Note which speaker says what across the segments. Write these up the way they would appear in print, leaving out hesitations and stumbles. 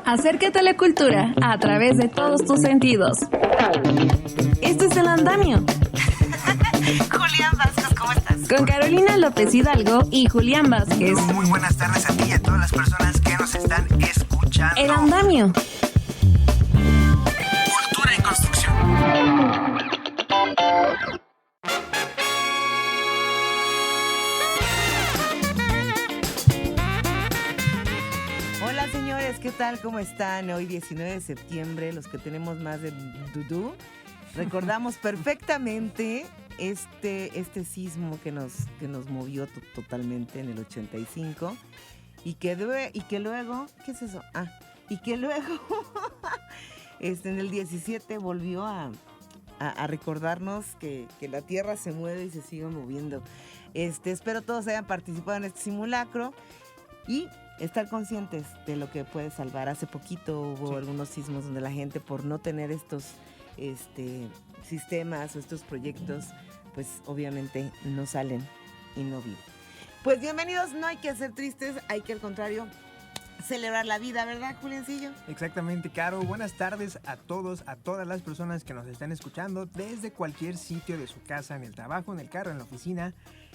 Speaker 1: Acércate a la cultura a través de todos tus sentidos. Esto es El Andamio.
Speaker 2: Julián Vázquez, ¿cómo estás?
Speaker 1: Con Carolina López Hidalgo y Julián Vázquez.
Speaker 2: Muy buenas tardes a ti y a todas las personas que nos están escuchando.
Speaker 1: El Andamio.
Speaker 2: Cultura en construcción. Hola señores, ¿qué tal? ¿Cómo están? Hoy 19 de septiembre, los que tenemos más de dudú, recordamos perfectamente este sismo que nos movió totalmente en el 85 y que luego, ¿qué es eso? Y que luego en el 17 volvió a recordarnos que la Tierra se mueve y se sigue moviendo. Espero todos hayan participado en este simulacro y estar conscientes de lo que puede salvar. Hace poquito hubo algunos sismos donde la gente, por no tener estos sistemas o estos proyectos, pues obviamente no salen y no viven. Pues bienvenidos, no hay que ser tristes, hay que al contrario celebrar la vida, ¿verdad, Juliancillo?
Speaker 3: Exactamente, Caro. Buenas tardes a todos, a todas las personas que nos están escuchando desde cualquier sitio de su casa, en el trabajo, en el carro, en la oficina,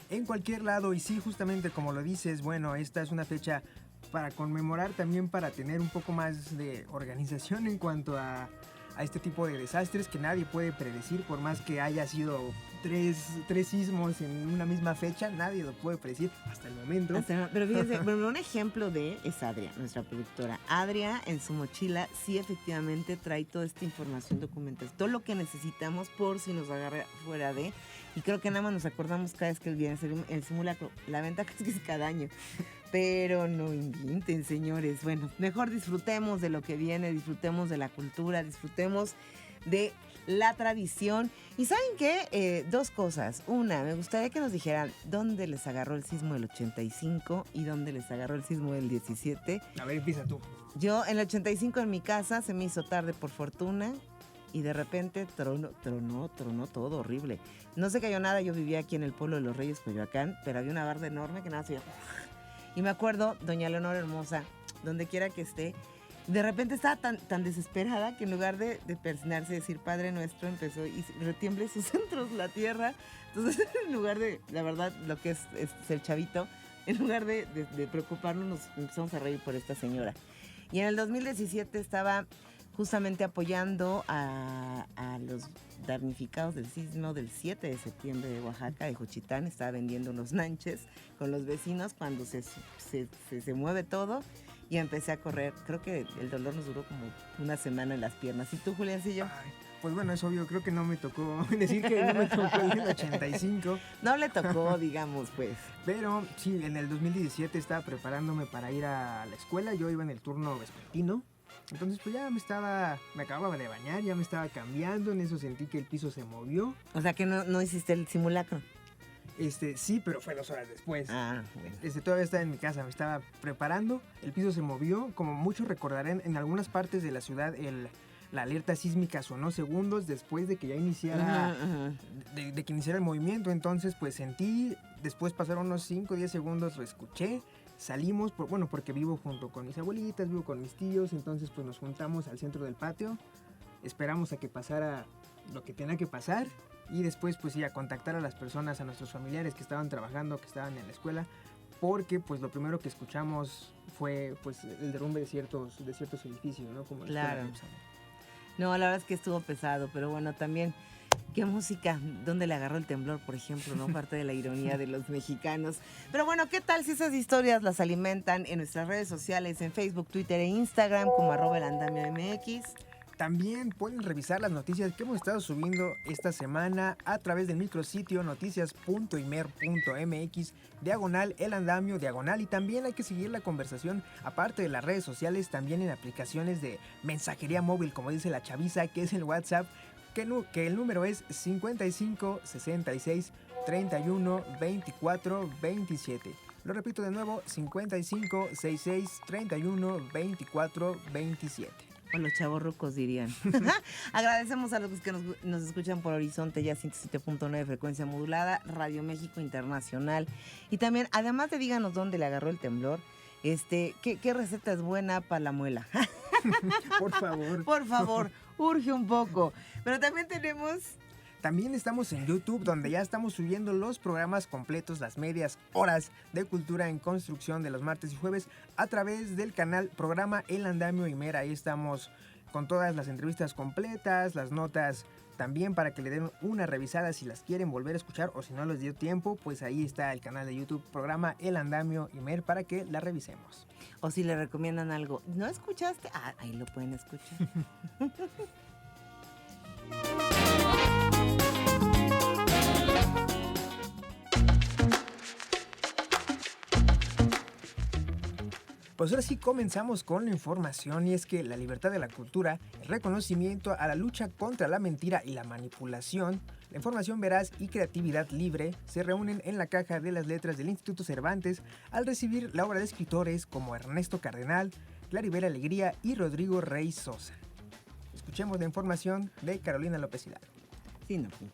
Speaker 3: en cualquier lado. Y sí, justamente como lo dices, bueno, esta es una fecha para conmemorar, también para tener un poco más de organización en cuanto a este tipo de desastres que nadie puede predecir, por más que haya sido tres sismos en una misma fecha, nadie lo puede predecir hasta el momento.
Speaker 2: Pero fíjense, bueno, un ejemplo es Adria, nuestra productora. Adria en su mochila sí efectivamente trae toda esta información documental, todo lo que necesitamos por si nos agarra fuera de, y creo que nada más nos acordamos cada vez que viene el simulacro. La ventaja es que es cada año. Pero no inventen, señores. Bueno, mejor disfrutemos de lo que viene, disfrutemos de la cultura, disfrutemos de la tradición. ¿Y saben qué? Dos cosas. Una, me gustaría que nos dijeran dónde les agarró el sismo del 85 y dónde les agarró el sismo del 17.
Speaker 3: A ver, empieza tú.
Speaker 2: Yo, en el 85 en mi casa, se me hizo tarde por fortuna y de repente tronó todo horrible. No se cayó nada, yo vivía aquí en el pueblo de Los Reyes, Coyoacán, pero había una barda enorme que nada se... Y me acuerdo, doña Leonor hermosa, donde quiera que esté, de repente estaba tan desesperada que en lugar de persignarse y decir Padre Nuestro, empezó y retiemble sus centros la tierra. Entonces, en lugar de, la verdad, lo que es ser chavito, en lugar de preocuparnos, nos empezamos a reír por esta señora. Y en el 2017 estaba justamente apoyando a los damnificados del sismo del 7 de septiembre de Oaxaca, de Juchitán. Estaba vendiendo unos nanches con los vecinos cuando se mueve todo y empecé a correr. Creo que el dolor nos duró como una semana en las piernas. ¿Y tú, Juliancillo?
Speaker 3: Pues bueno, es obvio, creo que no me tocó decir que no me tocó el 85.
Speaker 2: No le tocó, digamos, pues.
Speaker 3: Pero sí, en el 2017 estaba preparándome para ir a la escuela. Yo iba en el turno vespertino. Entonces pues ya me acababa de bañar, ya me estaba cambiando, en eso sentí que el piso se movió.
Speaker 2: O sea que no hiciste el simulacro.
Speaker 3: Sí, pero fue 2 horas después.
Speaker 2: Bueno.
Speaker 3: Todavía estaba en mi casa, me estaba preparando, el piso se movió. Como muchos recordarán, en algunas partes de la ciudad la alerta sísmica sonó segundos después de que ya iniciara, de que iniciara el movimiento. Entonces pues sentí, después pasaron unos 5 o 10 segundos, lo escuché. Salimos, porque vivo junto con mis abuelitas, vivo con mis tíos, entonces pues nos juntamos al centro del patio, esperamos a que pasara lo que tenía que pasar y después pues sí, a contactar a las personas, a nuestros familiares que estaban trabajando, que estaban en la escuela, porque pues lo primero que escuchamos fue pues el derrumbe de ciertos edificios, ¿no? Como
Speaker 2: claro. No, la verdad es que estuvo pesado, pero bueno, también... ¿Qué música? ¿Dónde le agarró el temblor, por ejemplo? ¿No? Parte de la ironía de los mexicanos. Pero bueno, ¿qué tal si esas historias las alimentan en nuestras redes sociales, en Facebook, Twitter e Instagram, como @elandamiomx?
Speaker 3: También pueden revisar las noticias que hemos estado subiendo esta semana a través del micrositio noticias.imer.mx, /El Andamio, y también hay que seguir la conversación, aparte de las redes sociales, también en aplicaciones de mensajería móvil, como dice la chaviza, que es el WhatsApp, que el número es 55 66 31 24 27. Lo repito de nuevo, 55 66 31 24 27.
Speaker 2: O los chavorrucos dirían. Agradecemos a los que nos escuchan por Horizonte ya 107.9 frecuencia modulada, Radio México Internacional. Y también, además de díganos dónde le agarró el temblor, ¿qué receta es buena para la muela?
Speaker 3: Por favor.
Speaker 2: Por favor, urge un poco. Pero también tenemos...
Speaker 3: También estamos en YouTube, donde ya estamos subiendo los programas completos, las medias horas de Cultura en Construcción de los martes y jueves, a través del canal Programa El Andamio Imer. Ahí estamos con todas las entrevistas completas, las notas también para que le den una revisada si las quieren volver a escuchar o si no les dio tiempo, pues ahí está el canal de YouTube Programa El Andamio Imer para que la revisemos.
Speaker 2: O si le recomiendan algo, ¿no escuchaste? Ah, ahí lo pueden escuchar.
Speaker 3: Pues ahora sí comenzamos con la información, y es que la libertad de la cultura, el reconocimiento a la lucha contra la mentira y la manipulación, la información veraz y creatividad libre se reúnen en la Caja de las Letras del Instituto Cervantes al recibir la obra de escritores como Ernesto Cardenal, Claribel Alegría y Rodrigo Rey Sosa. Escuchemos la información de Carolina López Hidalgo.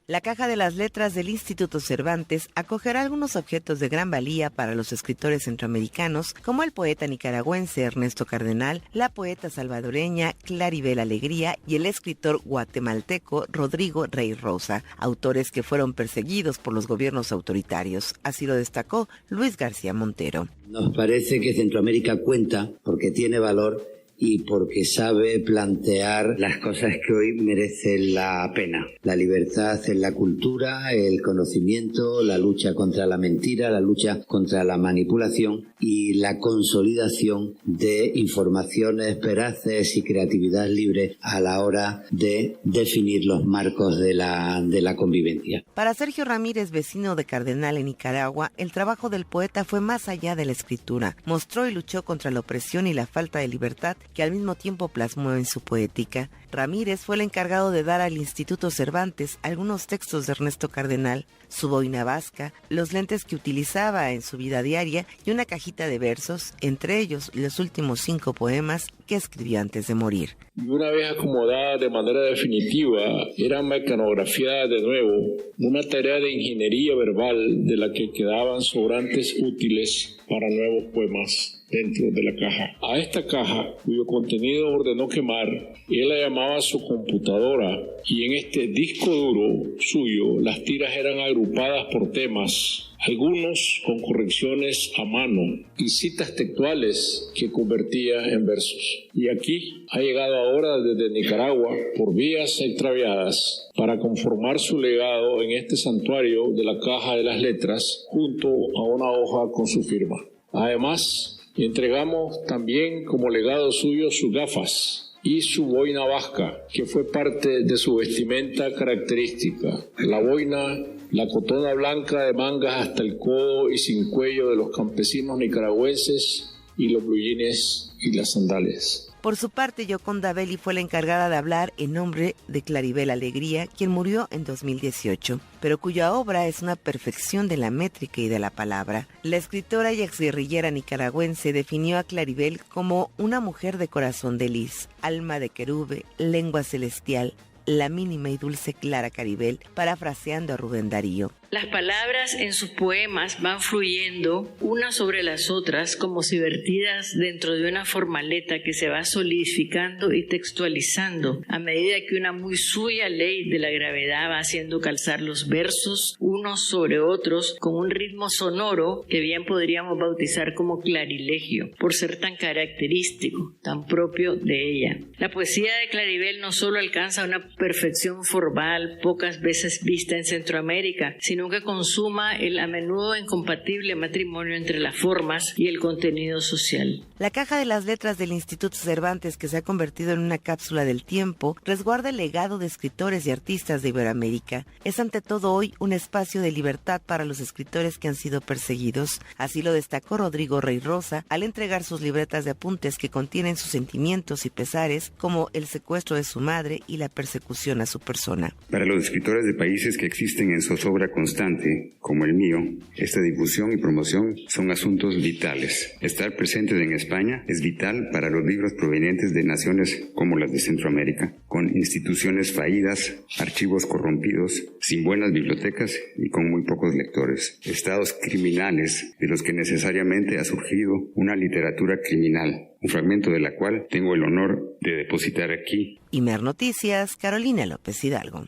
Speaker 2: La Caja de las Letras del Instituto Cervantes acogerá algunos objetos de gran valía para los escritores centroamericanos, como el poeta nicaragüense Ernesto Cardenal, la poeta salvadoreña Claribel Alegría y el escritor guatemalteco Rodrigo Rey Rosa, autores que fueron perseguidos por los gobiernos autoritarios. Así lo destacó Luis García Montero.
Speaker 4: Nos parece que Centroamérica cuenta porque tiene valor y porque sabe plantear las cosas que hoy merecen la pena. La libertad en la cultura, el conocimiento, la lucha contra la mentira, la lucha contra la manipulación y la consolidación de informaciones veraces y creatividad libre a la hora de definir los marcos de la convivencia.
Speaker 2: Para Sergio Ramírez, vecino de Cardenal en Nicaragua, el trabajo del poeta fue más allá de la escritura. Mostró y luchó contra la opresión y la falta de libertad que al mismo tiempo plasmó en su poética. Ramírez fue el encargado de dar al Instituto Cervantes algunos textos de Ernesto Cardenal, su boina vasca, los lentes que utilizaba en su vida diaria y una cajita de versos, entre ellos los últimos 5 poemas que escribió antes de morir.
Speaker 5: Y una vez acomodada de manera definitiva, eran mecanografiadas de nuevo, una tarea de ingeniería verbal de la que quedaban sobrantes útiles para nuevos poemas dentro de la caja. A esta caja, cuyo contenido ordenó quemar, él la llamaba su computadora, y en este disco duro suyo las tiras eran agrupadas por temas, algunos con correcciones a mano y citas textuales que convertía en versos. Y aquí ha llegado ahora desde Nicaragua, por vías extraviadas, para conformar su legado en este santuario de la Caja de las Letras, junto a una hoja con su firma. Además, entregamos también como legado suyo sus gafas y su boina vasca, que fue parte de su vestimenta característica. La boina, la cotona blanca de mangas hasta el codo y sin cuello de los campesinos nicaragüenses, y los blue jeans y las sandalias.
Speaker 2: Por su parte, Yoconda Belli fue la encargada de hablar en nombre de Claribel Alegría, quien murió en 2018, pero cuya obra es una perfección de la métrica y de la palabra. La escritora y exguerrillera nicaragüense definió a Claribel como una mujer de corazón de lis, alma de querube, lengua celestial, la mínima y dulce Clara Caribel, parafraseando a Rubén Darío.
Speaker 6: Las palabras en sus poemas van fluyendo unas sobre las otras como si vertidas dentro de una formaleta que se va solidificando y textualizando a medida que una muy suya ley de la gravedad va haciendo calzar los versos unos sobre otros con un ritmo sonoro que bien podríamos bautizar como clarilegio, por ser tan característico, tan propio de ella. La poesía de Claribel no solo alcanza una perfección formal pocas veces vista en Centroamérica, sino que consuma el a menudo incompatible matrimonio entre las formas y el contenido social.
Speaker 2: La Caja de las Letras del Instituto Cervantes, que se ha convertido en una cápsula del tiempo, resguarda el legado de escritores y artistas de Iberoamérica. Es ante todo hoy un espacio de libertad para los escritores que han sido perseguidos. Así lo destacó Rodrigo Rey Rosa al entregar sus libretas de apuntes que contienen sus sentimientos y pesares, como el secuestro de su madre y la persecución a su persona.
Speaker 7: Para los escritores de países que existen en zozobra con constante, como el mío, esta difusión y promoción son asuntos vitales. Estar presentes en España es vital para los libros provenientes de naciones como las de Centroamérica, con instituciones fallidas, archivos corrompidos, sin buenas bibliotecas y con muy pocos lectores. Estados criminales de los que necesariamente ha surgido una literatura criminal, un fragmento de la cual tengo el honor de depositar aquí.
Speaker 2: Imer Noticias, Carolina López Hidalgo.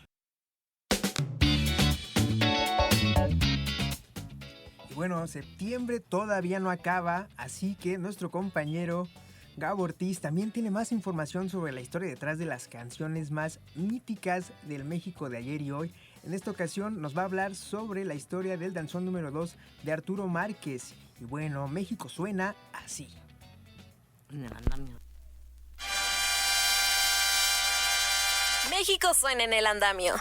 Speaker 3: Bueno, septiembre todavía no acaba, así que nuestro compañero Gabo Ortiz también tiene más información sobre la historia detrás de las canciones más míticas del México de ayer y hoy. En esta ocasión nos va a hablar sobre la historia del danzón número 2 de Arturo Márquez. Y bueno, México suena así.
Speaker 8: México suena en el andamio.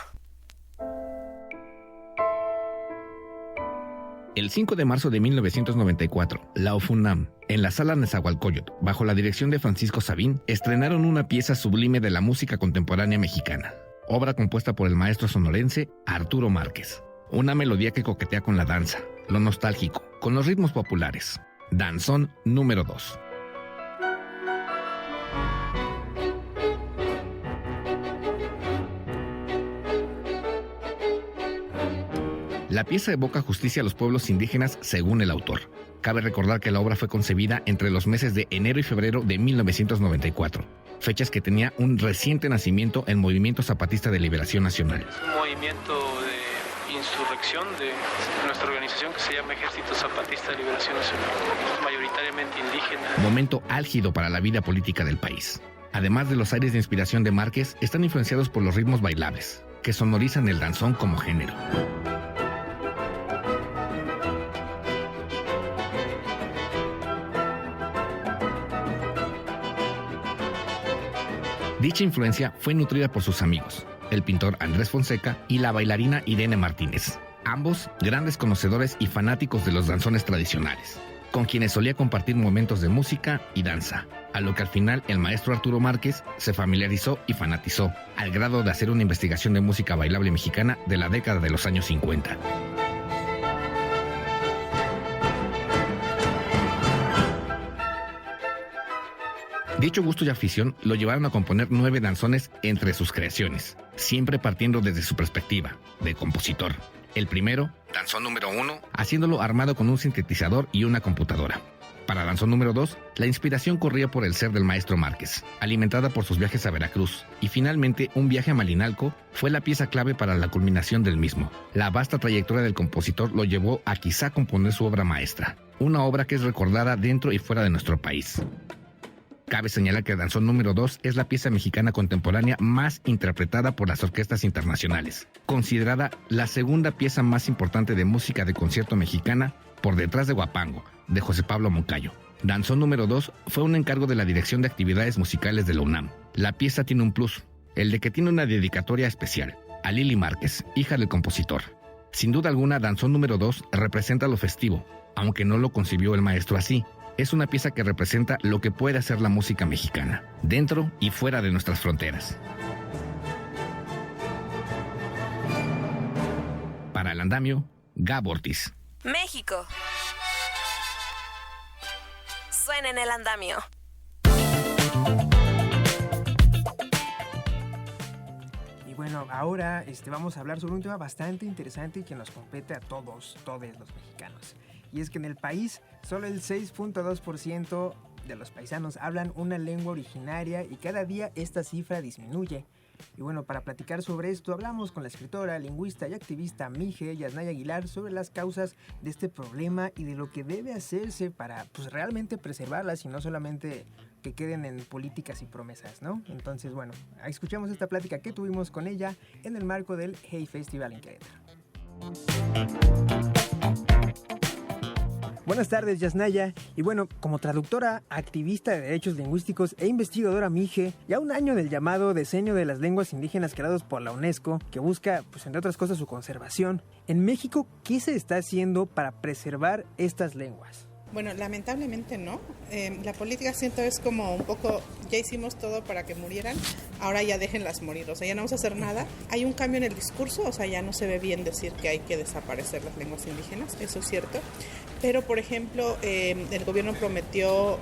Speaker 9: El 5 de marzo de 1994, la UFUNAM, en la sala Nezahualcóyotl, bajo la dirección de Francisco Sabín, estrenaron una pieza sublime de la música contemporánea mexicana, obra compuesta por el maestro sonorense Arturo Márquez. Una melodía que coquetea con la danza, lo nostálgico, con los ritmos populares. Danzón número 2. La pieza evoca justicia a los pueblos indígenas según el autor. Cabe recordar que la obra fue concebida entre los meses de enero y febrero de 1994, fechas que tenía un reciente nacimiento el Movimiento Zapatista de Liberación Nacional.
Speaker 10: Es un movimiento de insurrección de nuestra organización que se llama Ejército Zapatista de Liberación Nacional, es mayoritariamente indígena.
Speaker 9: Momento álgido para la vida política del país. Además de los aires de inspiración de Márquez, están influenciados por los ritmos bailables, que sonorizan el danzón como género. Dicha influencia fue nutrida por sus amigos, el pintor Andrés Fonseca y la bailarina Irene Martínez, ambos grandes conocedores y fanáticos de los danzones tradicionales, con quienes solía compartir momentos de música y danza, a lo que al final el maestro Arturo Márquez se familiarizó y fanatizó, al grado de hacer una investigación de música bailable mexicana de la década de los años 50. Dicho gusto y afición lo llevaron a componer 9 danzones entre sus creaciones, siempre partiendo desde su perspectiva, de compositor. El primero, danzón número 1, haciéndolo armado con un sintetizador y una computadora. Para danzón número 2, la inspiración corría por el ser del maestro Márquez, alimentada por sus viajes a Veracruz, y finalmente un viaje a Malinalco fue la pieza clave para la culminación del mismo. La vasta trayectoria del compositor lo llevó a quizá componer su obra maestra, una obra que es recordada dentro y fuera de nuestro país. Cabe señalar que Danzón número 2 es la pieza mexicana contemporánea más interpretada por las orquestas internacionales, considerada la segunda pieza más importante de música de concierto mexicana por detrás de Huapango, de José Pablo Moncayo. Danzón número 2 fue un encargo de la Dirección de Actividades Musicales de la UNAM. La pieza tiene un plus, el de que tiene una dedicatoria especial a Lili Márquez, hija del compositor. Sin duda alguna, Danzón número 2 representa lo festivo, aunque no lo concibió el maestro así. Es una pieza que representa lo que puede hacer la música mexicana, dentro y fuera de nuestras fronteras. Para el andamio, Gabo Ortiz.
Speaker 8: México suena en el andamio.
Speaker 3: Y bueno, ahora vamos a hablar sobre un tema bastante interesante y que nos compete a todos los mexicanos. Y es que en el país solo el 6.2% de los paisanos hablan una lengua originaria y cada día esta cifra disminuye. Y bueno, para platicar sobre esto hablamos con la escritora, lingüista y activista Mije Yasnaya Aguilar sobre las causas de este problema y de lo que debe hacerse para realmente preservarlas y no solamente que queden en políticas y promesas, ¿no? Entonces, bueno, escuchamos esta plática que tuvimos con ella en el marco del Hey Festival en Querétaro. Buenas tardes, Yasnaya. Y bueno, como traductora, activista de derechos lingüísticos e investigadora Mije, ya un año del llamado Diseño de las Lenguas Indígenas creados por la UNESCO, que busca, entre otras cosas, su conservación. En México, ¿qué se está haciendo para preservar estas lenguas?
Speaker 11: Bueno, lamentablemente no. La política siento es como un poco, ya hicimos todo para que murieran, ahora ya déjenlas morir, o sea, ya no vamos a hacer nada. Hay un cambio en el discurso, o sea, ya no se ve bien decir que hay que desaparecer las lenguas indígenas, eso es cierto. Pero, por ejemplo, el gobierno prometió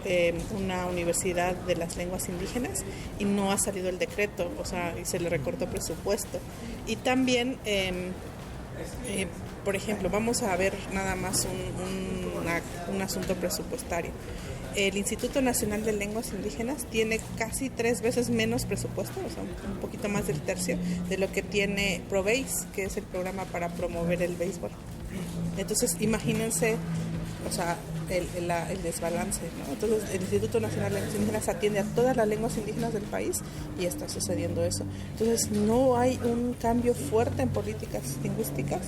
Speaker 11: una universidad de las lenguas indígenas y no ha salido el decreto, o sea, y se le recortó presupuesto. Y también... por ejemplo, vamos a ver nada más un asunto presupuestario. El Instituto Nacional de Lenguas Indígenas tiene casi 3 veces menos presupuesto, o sea, un poquito más del tercio, de lo que tiene ProBase, que es el programa para promover el béisbol. Entonces, imagínense, o sea, el desbalance, ¿no? Entonces, el Instituto Nacional de Lenguas Indígenas atiende a todas las lenguas indígenas del país y está sucediendo eso. Entonces, no hay un cambio fuerte en políticas lingüísticas.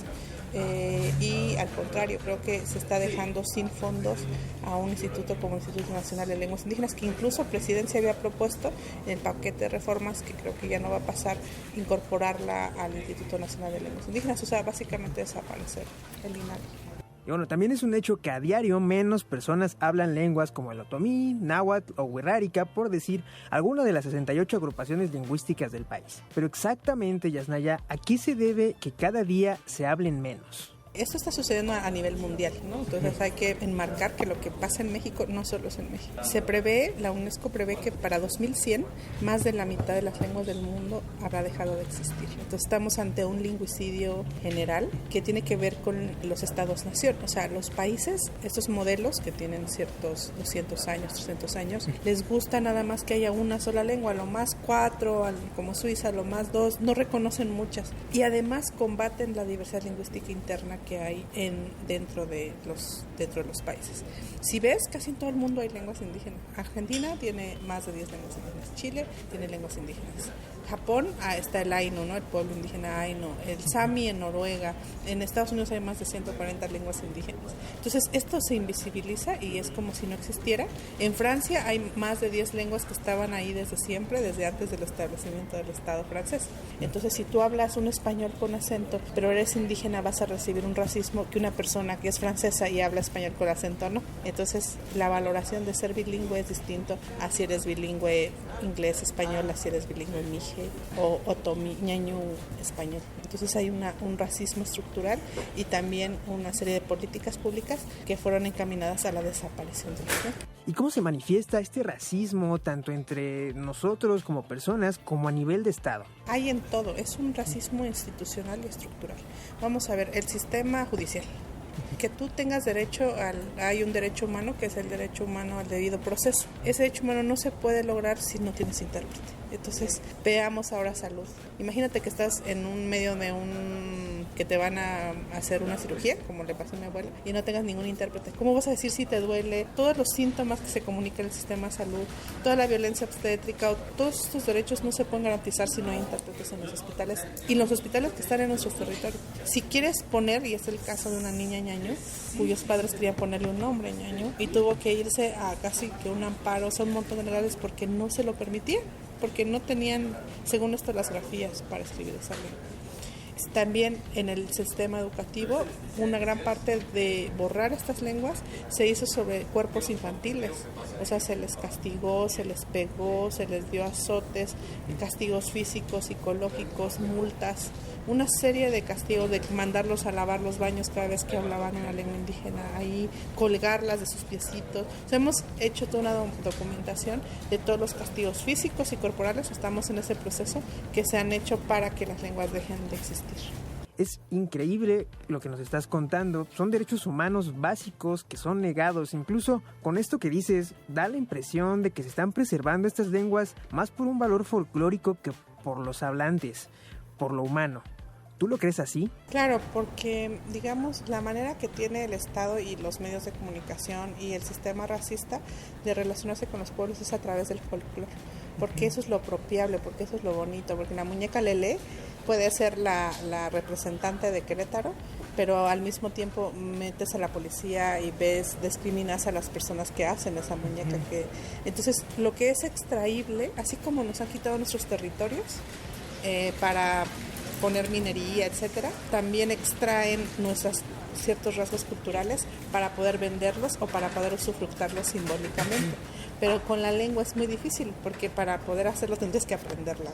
Speaker 11: Y al contrario, creo que se está dejando sin fondos a un instituto como el Instituto Nacional de Lenguas Indígenas, que incluso Presidencia había propuesto en el paquete de reformas, que creo que ya no va a pasar, incorporarla al Instituto Nacional de Lenguas Indígenas, o sea, básicamente desaparecer el INALI.
Speaker 3: Y bueno, también es un hecho que a diario menos personas hablan lenguas como el otomí, náhuatl o wixárika, por decir alguna de las 68 agrupaciones lingüísticas del país. Pero exactamente, Yasnaya, ¿a qué se debe que cada día se hablen menos?
Speaker 11: Esto está sucediendo a nivel mundial, ¿no? Entonces hay que enmarcar que lo que pasa en México no solo es en México. La UNESCO prevé que para 2100 más de la mitad de las lenguas del mundo habrá dejado de existir. Entonces estamos ante un lingüicidio general que tiene que ver con los estados-nación. O sea, los países, estos modelos que tienen ciertos 200 años, 300 años, les gusta nada más que haya una sola lengua, a lo más 4, como Suiza, a lo más 2, no reconocen muchas. Y además combaten la diversidad lingüística interna que hay dentro de los países. Si ves, casi en todo el mundo hay lenguas indígenas. Argentina tiene más de 10 lenguas indígenas. Chile tiene lenguas indígenas. Japón está el Ainu, ¿no? El pueblo indígena Ainu. El Sami en Noruega. En Estados Unidos hay más de 140 lenguas indígenas. Entonces, esto se invisibiliza y es como si no existiera. En Francia hay más de 10 lenguas que estaban ahí desde siempre, desde antes del establecimiento del Estado francés. Entonces, si tú hablas un español con acento, pero eres indígena, vas a recibir un racismo que una persona que es francesa y habla español con acento, ¿no? Entonces, la valoración de ser bilingüe es distinto a si eres bilingüe inglés-español, a si eres bilingüe mije o otomí, ñañú español. Entonces hay un racismo estructural y también una serie de políticas públicas que fueron encaminadas a la desaparición de la lengua.
Speaker 3: ¿Y cómo se manifiesta este racismo tanto entre nosotros como personas como a nivel de Estado?
Speaker 11: Hay en todo, es un racismo institucional y estructural. Vamos a ver, el sistema judicial. Que tú tengas derecho hay un derecho humano que es el derecho humano al debido proceso. Ese derecho humano no se puede lograr si no tienes intérprete. Entonces, veamos ahora salud. Imagínate que estás en un medio de que te van a hacer una cirugía, como le pasó a mi abuela, y no tengas ningún intérprete. ¿Cómo vas a decir si te duele? Todos los síntomas que se comunican en el sistema de salud, toda la violencia obstétrica, todos estos derechos no se pueden garantizar si no hay intérpretes en los hospitales y los hospitales que están en nuestros territorios. Si quieres poner, y es el caso de una niña ñañú, cuyos padres querían ponerle un nombre ñañú, y tuvo que irse a casi que un amparo, o sea, un montón de legales porque no se lo permitían, porque no tenían, según esto, las grafías para escribir esa lengua. También en el sistema educativo, una gran parte de borrar estas lenguas se hizo sobre cuerpos infantiles, o sea, se les castigó, se les pegó, se les dio azotes, castigos físicos, psicológicos, multas, una serie de castigos, de mandarlos a lavar los baños cada vez que hablaban una lengua indígena, ahí colgarlas de sus piecitos. O sea, hemos hecho toda una documentación de todos los castigos físicos y corporales, estamos en ese proceso que se han hecho para que las lenguas dejen de existir.
Speaker 3: Es increíble lo que nos estás contando, son derechos humanos básicos que son negados, incluso con esto que dices, da la impresión de que se están preservando estas lenguas más por un valor folclórico que por los hablantes, por lo humano. ¿Tú lo crees así?
Speaker 11: Claro, porque, digamos, la manera que tiene el Estado y los medios de comunicación y el sistema racista de relacionarse con los pueblos es a través del folclore, porque eso es lo apropiable, porque eso es lo bonito, porque la muñeca Lelé puede ser la representante de Querétaro, pero al mismo tiempo metes a la policía y discriminas a las personas que hacen esa muñeca. Entonces, lo que es extraíble, así como nos han quitado nuestros territorios para poner minería, etcétera, también extraen nuestros ciertos rasgos culturales para poder venderlos o para poder usufructarlos simbólicamente. Pero con la lengua es muy difícil, porque para poder hacerlo tendrías que aprenderla.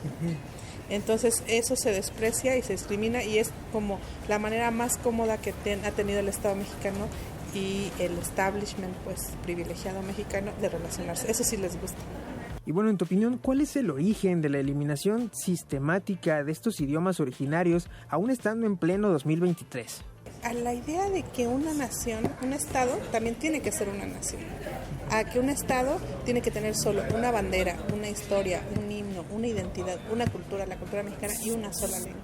Speaker 11: Entonces eso se desprecia y se discrimina, y es como la manera más cómoda que ha tenido el Estado mexicano y el establishment pues privilegiado mexicano de relacionarse. Eso sí les gusta.
Speaker 3: Y bueno, en tu opinión, ¿cuál es el origen de la eliminación sistemática de estos idiomas originarios aún estando en pleno 2023?
Speaker 11: A la idea de que una nación, un Estado, también tiene que ser una nación. A que un Estado tiene que tener solo una bandera, una historia, un himno, una identidad, una cultura, la cultura mexicana, y una sola lengua.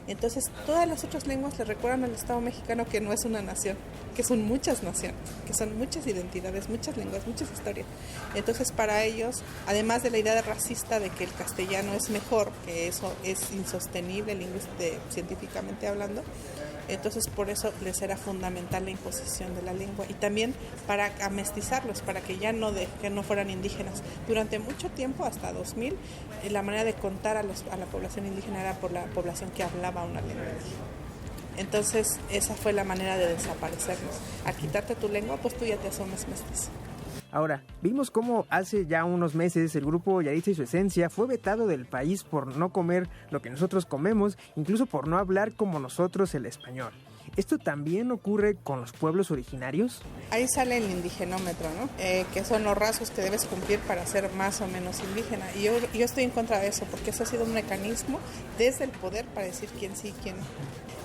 Speaker 11: Entonces, todas las otras lenguas le recuerdan al Estado mexicano que no es una nación, que son muchas naciones, que son muchas identidades, muchas lenguas, muchas historias. Entonces, para ellos, además de la idea racista de que el castellano es mejor, que eso es insostenible científicamente hablando, entonces por eso les era fundamental la imposición de la lengua, y también para amestizarlos, para que ya no fueran indígenas. Durante mucho tiempo, hasta 2000, la manera de contar a la población indígena era por la población que hablaba una lengua indígena. Entonces esa fue la manera de desaparecerlos. Al quitarte tu lengua, pues tú ya te asumes mestizo.
Speaker 3: Ahora, vimos cómo hace ya unos meses el grupo Yaritza y su Esencia fue vetado del país por no comer lo que nosotros comemos, incluso por no hablar como nosotros el español. ¿Esto también ocurre con los pueblos originarios?
Speaker 11: Ahí sale el indigenómetro, ¿no? Que son los rasgos que debes cumplir para ser más o menos indígena. Y yo estoy en contra de eso, porque eso ha sido un mecanismo desde el poder para decir quién sí y quién no.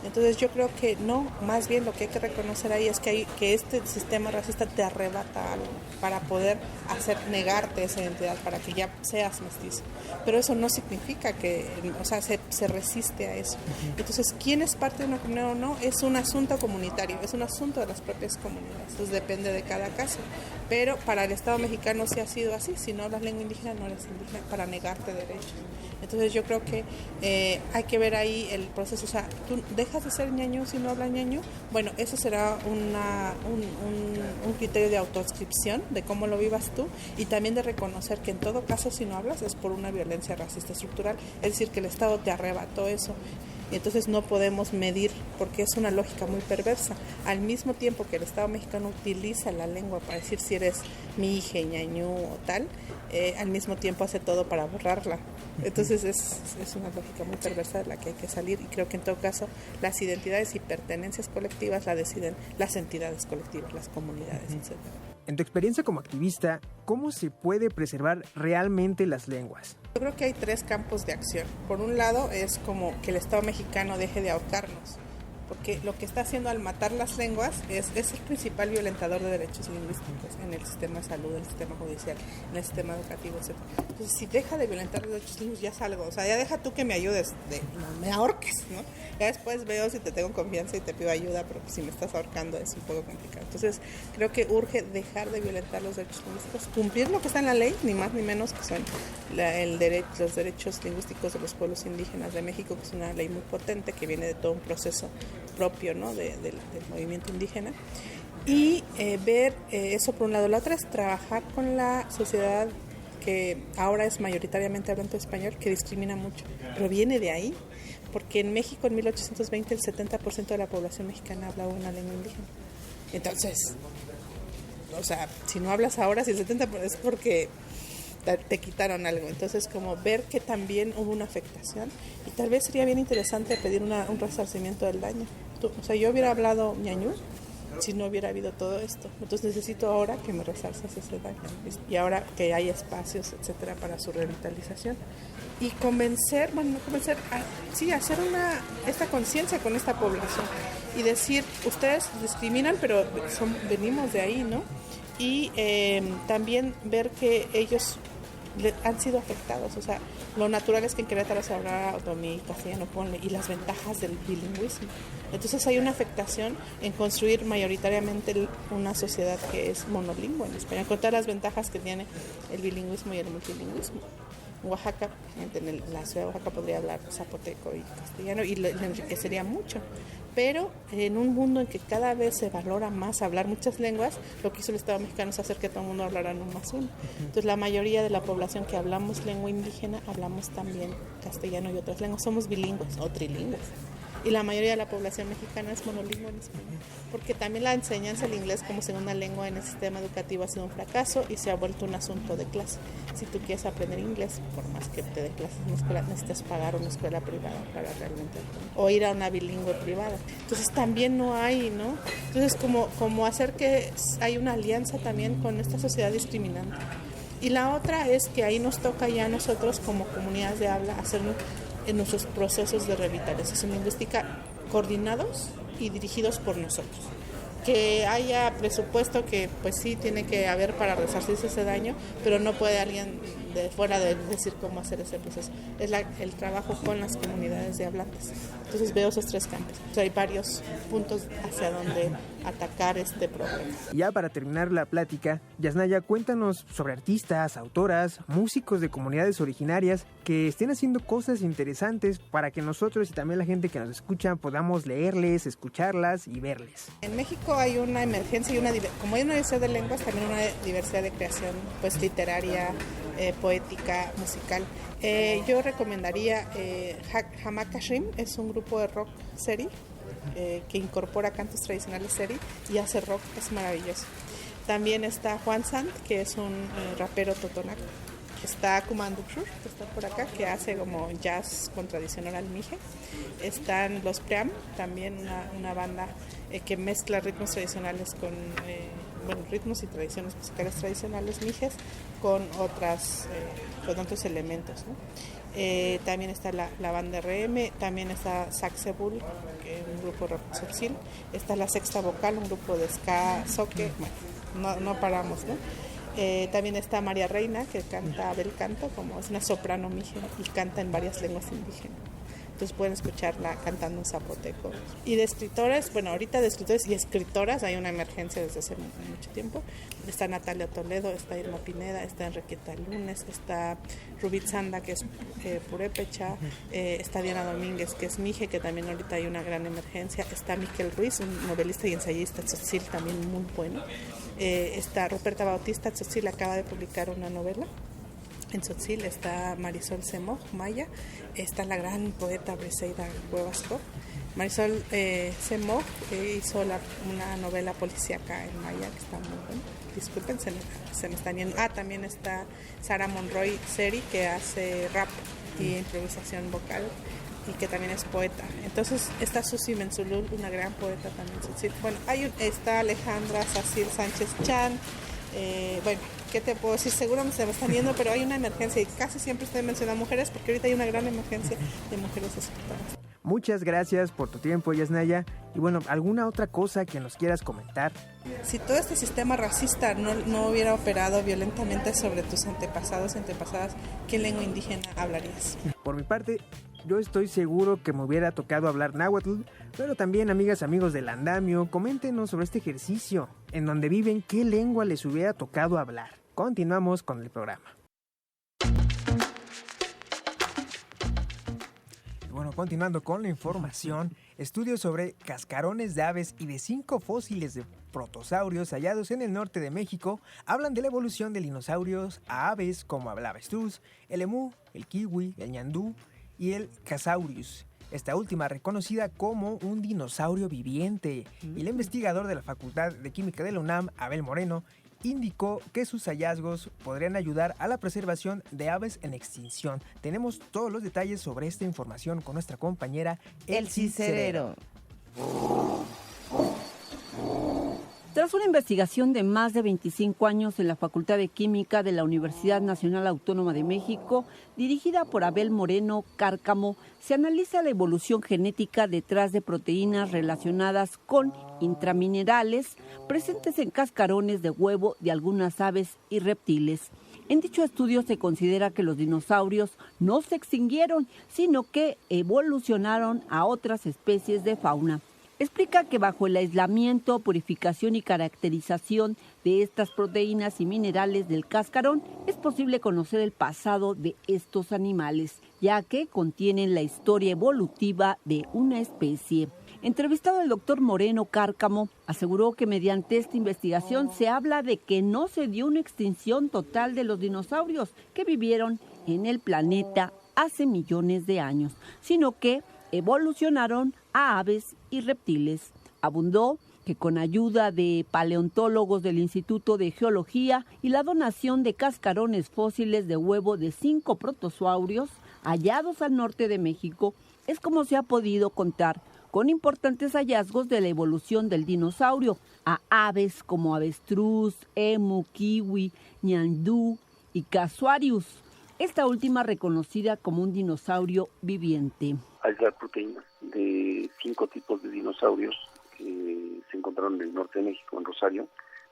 Speaker 11: Entonces yo creo que no, más bien lo que hay que reconocer ahí es que este sistema racista te arrebata algo para poder negarte esa identidad, para que ya seas mestizo. Pero eso no significa que, se resiste a eso. Entonces, ¿quién es parte de una comunidad o no? Es un asunto comunitario, es un asunto de las propias comunidades. Entonces depende de cada caso. Pero para el Estado mexicano sí ha sido así. Si no hablas lengua indígena, no eres indígena, para negarte derechos. Entonces yo creo que hay que ver ahí el proceso. O sea, tú dejas de ser ñaño si no hablas ñaño. Bueno, eso será un criterio de autoadscripción de cómo lo vivas tú, y también de reconocer que en todo caso si no hablas es por una violencia racista estructural. Es decir, que el Estado te arrebató eso. Y entonces no podemos medir, porque es una lógica muy perversa. Al mismo tiempo que el Estado mexicano utiliza la lengua para decir si eres mi hija, ñañú o tal, al mismo tiempo hace todo para borrarla. Entonces es una lógica muy perversa de la que hay que salir, y creo que en todo caso las identidades y pertenencias colectivas la deciden las entidades colectivas, las comunidades, etc.
Speaker 3: En tu experiencia como activista, ¿cómo se puede preservar realmente las lenguas?
Speaker 11: Yo creo que hay 3 campos de acción. Por un lado es como que el Estado mexicano deje de ahorcarnos, porque lo que está haciendo al matar las lenguas es el principal violentador de derechos lingüísticos en el sistema de salud, en el sistema judicial, en el sistema educativo, etc. Entonces, si deja de violentar los derechos lingüísticos, ya salgo. O sea, ya deja tú que me ayudes, no me ahorques, ¿no? Ya después veo si te tengo confianza y te pido ayuda, pero si me estás ahorcando es un poco complicado. Entonces, creo que urge dejar de violentar los derechos lingüísticos, cumplir lo que está en la ley, ni más ni menos, que son los derechos lingüísticos de los pueblos indígenas de México, que es una ley muy potente que viene de todo un proceso propio, ¿no? del movimiento indígena, y ver eso por un lado. La otra es trabajar con la sociedad que ahora es mayoritariamente hablante español, que discrimina mucho, pero viene de ahí, porque en México en 1820 el 70% de la población mexicana hablaba una lengua indígena. Entonces, o sea, si no hablas ahora, si el 70% es porque te quitaron algo. Entonces, como ver que también hubo una afectación, y tal vez sería bien interesante pedir un resarcimiento del daño. O sea, yo hubiera hablado ñañú si no hubiera habido todo esto. Entonces necesito ahora que me resarzas ese daño, y ahora que hay espacios, etcétera, para su revitalización, y hacer esta conciencia con esta población y decir, ustedes discriminan, pero venimos de ahí, ¿no? Y también ver que ellos han sido afectados. O sea, lo natural es que en Querétaro se habla otomí, castellano, ponle, y las ventajas del bilingüismo. Entonces hay una afectación en construir mayoritariamente una sociedad que es monolingüe en español, con todas las ventajas que tiene el bilingüismo y el multilingüismo. En Oaxaca, en la ciudad de Oaxaca podría hablar zapoteco y castellano, y lo enriquecería mucho. Pero en un mundo en que cada vez se valora más hablar muchas lenguas, lo que hizo el Estado mexicano es hacer que todo el mundo hablara no más una. Entonces la mayoría de la población que hablamos lengua indígena, hablamos también castellano y otras lenguas. Somos bilingües o trilingües. Y la mayoría de la población mexicana es monolingüe en español, porque también la enseñanza del inglés como segunda lengua en el sistema educativo ha sido un fracaso y se ha vuelto un asunto de clase. Si tú quieres aprender inglés, por más que te dé clases en una escuela, necesitas pagar una escuela privada para realmente aprender, o ir a una bilingüe privada. Entonces también no hay, ¿no? Entonces como hacer que hay una alianza también con esta sociedad discriminante. Y la otra es que ahí nos toca ya a nosotros como comunidades de habla hacer en nuestros procesos de revitalización lingüística coordinados y dirigidos por nosotros. Que haya presupuesto que pues sí tiene que haber para resarcirse ese daño, pero no puede alguien de fuera de decir cómo hacer ese proceso. Es el trabajo con las comunidades de hablantes. Entonces veo esos tres campos. O sea, hay varios puntos hacia donde atacar este problema.
Speaker 3: Ya para terminar la plática, Yasnaya, cuéntanos sobre artistas, autoras, músicos de comunidades originarias que estén haciendo cosas interesantes para que nosotros y también la gente que nos escucha podamos leerles, escucharlas y verles.
Speaker 11: En México hay una emergencia y como hay una diversidad de lenguas, también una diversidad de creación pues literaria, poética, musical. Yo recomendaría Hamaka Shrim, es un grupo de rock seri que incorpora cantos tradicionales seri y hace rock, es maravilloso. También está Juan Sant, que es un rapero totonaco. Está Kumanduchur, que está por acá, que hace como jazz con tradición oral mije. Están los Pream, también una banda que mezcla ritmos tradicionales con ritmos y tradiciones musicales tradicionales mijes con otros elementos, ¿no? También está la banda RM, también está Saxebul, que es un grupo de Tzotzil, está la Sexta Vocal, un grupo de ska, soque, bueno, no paramos, ¿no? También está María Reina, que canta bel canto, como es una soprano mije y canta en varias lenguas indígenas. Entonces pueden escucharla cantando en zapoteco. Y de escritores, bueno, ahorita de escritores y escritoras hay una emergencia desde hace mucho tiempo. Está Natalia Toledo, está Irma Pineda, está Enriqueta Lunes, está Rubit Sanda, que es purépecha, está Diana Domínguez, que es mije, que también ahorita hay una gran emergencia. Está Miquel Ruiz, un novelista y ensayista tzotzil, también muy bueno. Está Ruperta Bautista, tzotzil, acaba de publicar una novela. En Tzotzil está Marisol Semoj, maya, está la gran poeta Briseida Huevasco. Marisol Semoj hizo una novela policíaca en maya que está muy buena. Disculpen, se me están yendo. También está Sara Monroy Seri, que hace rap y improvisación vocal y que también es poeta. Entonces está Susi Menzulul, una gran poeta también. Bueno, está Alejandra Sacil Sánchez Chan. Bueno, ¿qué te puedo decir? Seguro se me están yendo, pero hay una emergencia y casi siempre estoy mencionando mujeres porque ahorita hay una gran emergencia de mujeres escritoras.
Speaker 3: Muchas gracias por tu tiempo, Yasnaya. Y bueno, ¿alguna otra cosa que nos quieras comentar?
Speaker 11: Si todo este sistema racista no hubiera operado violentamente sobre tus antepasados y antepasadas, ¿qué lengua indígena hablarías?
Speaker 3: Por mi parte, yo estoy seguro que me hubiera tocado hablar náhuatl, pero también, amigas, amigos del andamio, coméntenos sobre este ejercicio, en donde viven, qué lengua les hubiera tocado hablar. Continuamos con el programa. Bueno, continuando con la información, estudios sobre cascarones de aves y de 5 fósiles de protosaurios hallados en el norte de México hablan de la evolución de dinosaurios a aves como el avestruz, el emú, el kiwi, el ñandú y el casaurius. Esta última reconocida como un dinosaurio viviente. Y el investigador de la Facultad de Química de la UNAM, Abel Moreno, indicó que sus hallazgos podrían ayudar a la preservación de aves en extinción. Tenemos todos los detalles sobre esta información con nuestra compañera
Speaker 2: Elsie Cerero.
Speaker 12: Tras una investigación de más de 25 años en la Facultad de Química de la Universidad Nacional Autónoma de México, dirigida por Abel Moreno Cárcamo, se analiza la evolución genética detrás de proteínas relacionadas con intraminerales presentes en cascarones de huevo de algunas aves y reptiles. En dicho estudio se considera que los dinosaurios no se extinguieron, sino que evolucionaron a otras especies de fauna. Explica que bajo el aislamiento, purificación y caracterización de estas proteínas y minerales del cascarón es posible conocer el pasado de estos animales, ya que contienen la historia evolutiva de una especie. Entrevistado el doctor Moreno Cárcamo, aseguró que mediante esta investigación se habla de que no se dio una extinción total de los dinosaurios que vivieron en el planeta hace millones de años, sino que evolucionaron a aves y reptiles. Abundó que con ayuda de paleontólogos del Instituto de Geología y la donación de cascarones fósiles de huevo de 5 protozoarios hallados al norte de México, es como se ha podido contar con importantes hallazgos de la evolución del dinosaurio a aves como avestruz, emu, kiwi, ñandú y casuarius, esta última reconocida como un dinosaurio viviente.
Speaker 13: Aislar proteínas de 5 tipos de dinosaurios que se encontraron en el norte de México, en Rosario,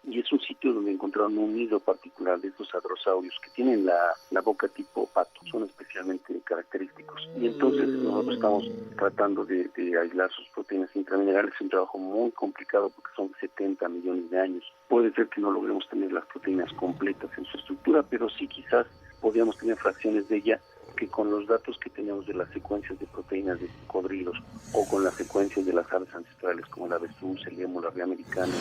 Speaker 13: y es un sitio donde encontraron un nido particular de estos hadrosaurios que tienen la boca tipo pato, son especialmente característicos. Y entonces nosotros estamos tratando de aislar sus proteínas intraminerales, es un trabajo muy complicado porque son 70 millones de años. Puede ser que no logremos tener las proteínas completas en su estructura, pero sí quizás podríamos tener fracciones de ella que con los datos que tenemos de las secuencias de proteínas de cocodrilos o con las secuencias de las aves ancestrales como la avestruz, el emu, la ave americana,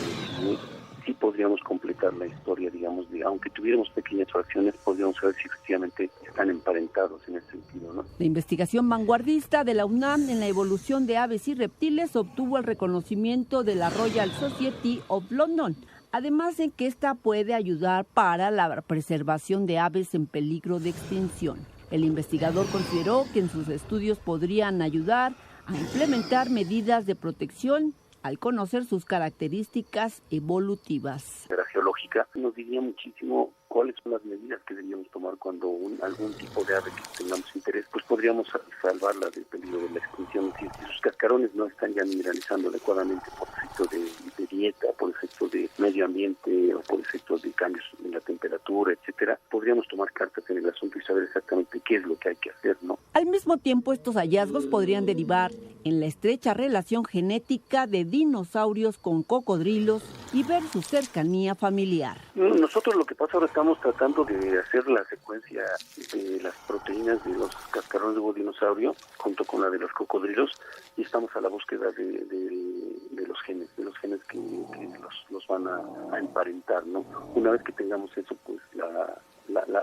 Speaker 13: sí podríamos completar la historia, digamos, de aunque tuviéramos pequeñas fracciones, podríamos saber si efectivamente están emparentados en ese sentido, ¿no?
Speaker 12: La investigación vanguardista de la UNAM en la evolución de aves y reptiles obtuvo el reconocimiento de la Royal Society of London, además en que esta puede ayudar para la preservación de aves en peligro de extinción. El investigador consideró que en sus estudios podrían ayudar a implementar medidas de protección al conocer sus características evolutivas.
Speaker 13: La geológica nos diría muchísimo cuáles son las medidas que deberíamos tomar cuando algún tipo de ave que tengamos interés, pues podríamos salvarla del peligro de la extinción. Si sus cascarones no están ya mineralizando adecuadamente por efecto de dieta, por efecto de medio ambiente o por efecto de cambios en la temperatura, etcétera, podríamos tomar cartas en el asunto y saber exactamente qué es lo que hay que hacer, ¿no?
Speaker 12: Al mismo tiempo, estos hallazgos podrían derivar en la estrecha relación genética de dinosaurios con cocodrilos y ver su cercanía familiar.
Speaker 13: Nosotros lo que pasa ahora estamos tratando de hacer la secuencia de las proteínas de los cascarones de huevo dinosaurio junto con la de los cocodrilos y estamos a la búsqueda de los genes que los van a emparentar, ¿no? Una vez que tengamos eso, pues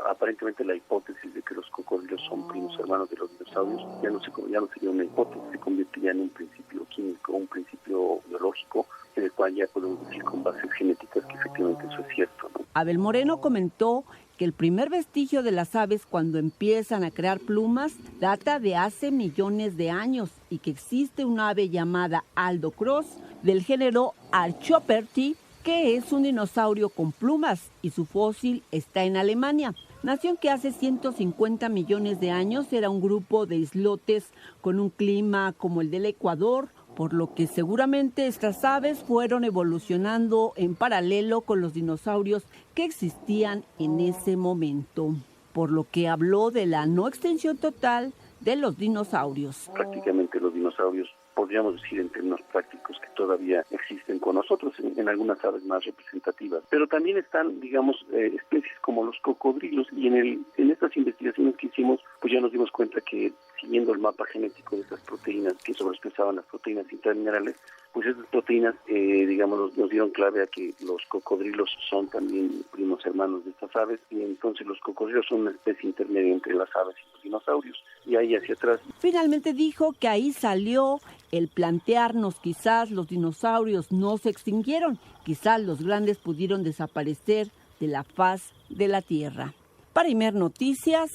Speaker 13: aparentemente la hipótesis de que los cocodrilos son primos hermanos de los dinosaurios ya no sería una hipótesis, se convierte ya en un principio químico, un principio biológico, en el cual ya podemos decir con bases genéticas que efectivamente eso es cierto, ¿no?
Speaker 12: Abel Moreno comentó que el primer vestigio de las aves cuando empiezan a crear plumas data de hace millones de años y que existe un ave llamada Aldocross del género Archaeopteryx, que es un dinosaurio con plumas y su fósil está en Alemania. Nación que hace 150 millones de años era un grupo de islotes con un clima como el del Ecuador, por lo que seguramente estas aves fueron evolucionando en paralelo con los dinosaurios que existían en ese momento, por lo que habló de la no extinción total de los dinosaurios.
Speaker 13: Prácticamente los dinosaurios, podríamos decir en términos prácticos, que todavía existen con nosotros en algunas aves más representativas, pero también están, digamos, especies como los cocodrilos y en estas investigaciones que hicimos, pues ya nos dimos cuenta que siguiendo el mapa genético de estas proteínas que sobreexpresaban las proteínas intraminerales, pues esas proteínas, digamos, nos dieron clave a que los cocodrilos son también primos hermanos de estas aves y entonces los cocodrilos son una especie intermedia entre las aves y los dinosaurios y ahí hacia atrás.
Speaker 12: Finalmente dijo que ahí salió el plantearnos quizás los dinosaurios no se extinguieron, quizás los grandes pudieron desaparecer de la faz de la Tierra. Para Imer Noticias,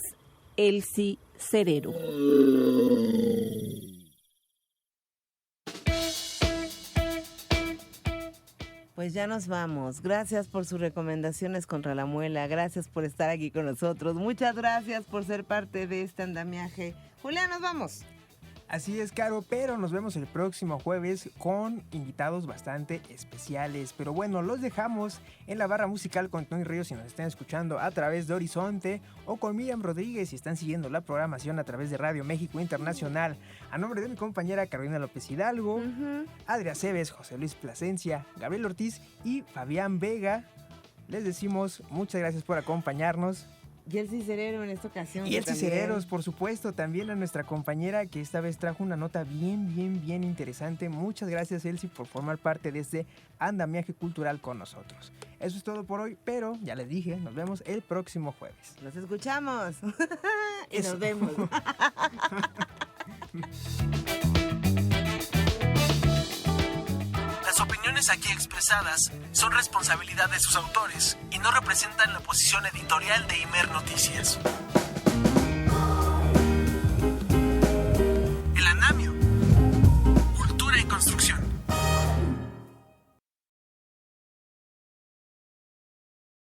Speaker 12: Elsie Cerero.
Speaker 2: Pues ya nos vamos. Gracias por sus recomendaciones contra la muela. Gracias por estar aquí con nosotros. Muchas gracias por ser parte de este andamiaje. Julián, nos vamos.
Speaker 3: Así es, Caro, pero nos vemos el próximo jueves con invitados bastante especiales. Pero bueno, los dejamos en la barra musical con Tony Ríos si nos están escuchando a través de Horizonte o con Miriam Rodríguez si están siguiendo la programación a través de Radio México Internacional. A nombre de mi compañera Carolina López Hidalgo, Adria Cebes, José Luis Plasencia, Gabriel Ortiz y Fabián Vega, les decimos muchas gracias por acompañarnos
Speaker 2: Y el Cicerero en esta ocasión.
Speaker 3: Y el Cicereros, por supuesto, también a nuestra compañera que esta vez trajo una nota bien interesante. Muchas gracias, Elsie, por formar parte de este andamiaje cultural con nosotros. Eso es todo por hoy, pero ya les dije, nos vemos el próximo jueves.
Speaker 2: Los escuchamos y nos vemos.
Speaker 14: Las opiniones aquí expresadas son responsabilidad de sus autores y no representan la posición editorial de Imer Noticias.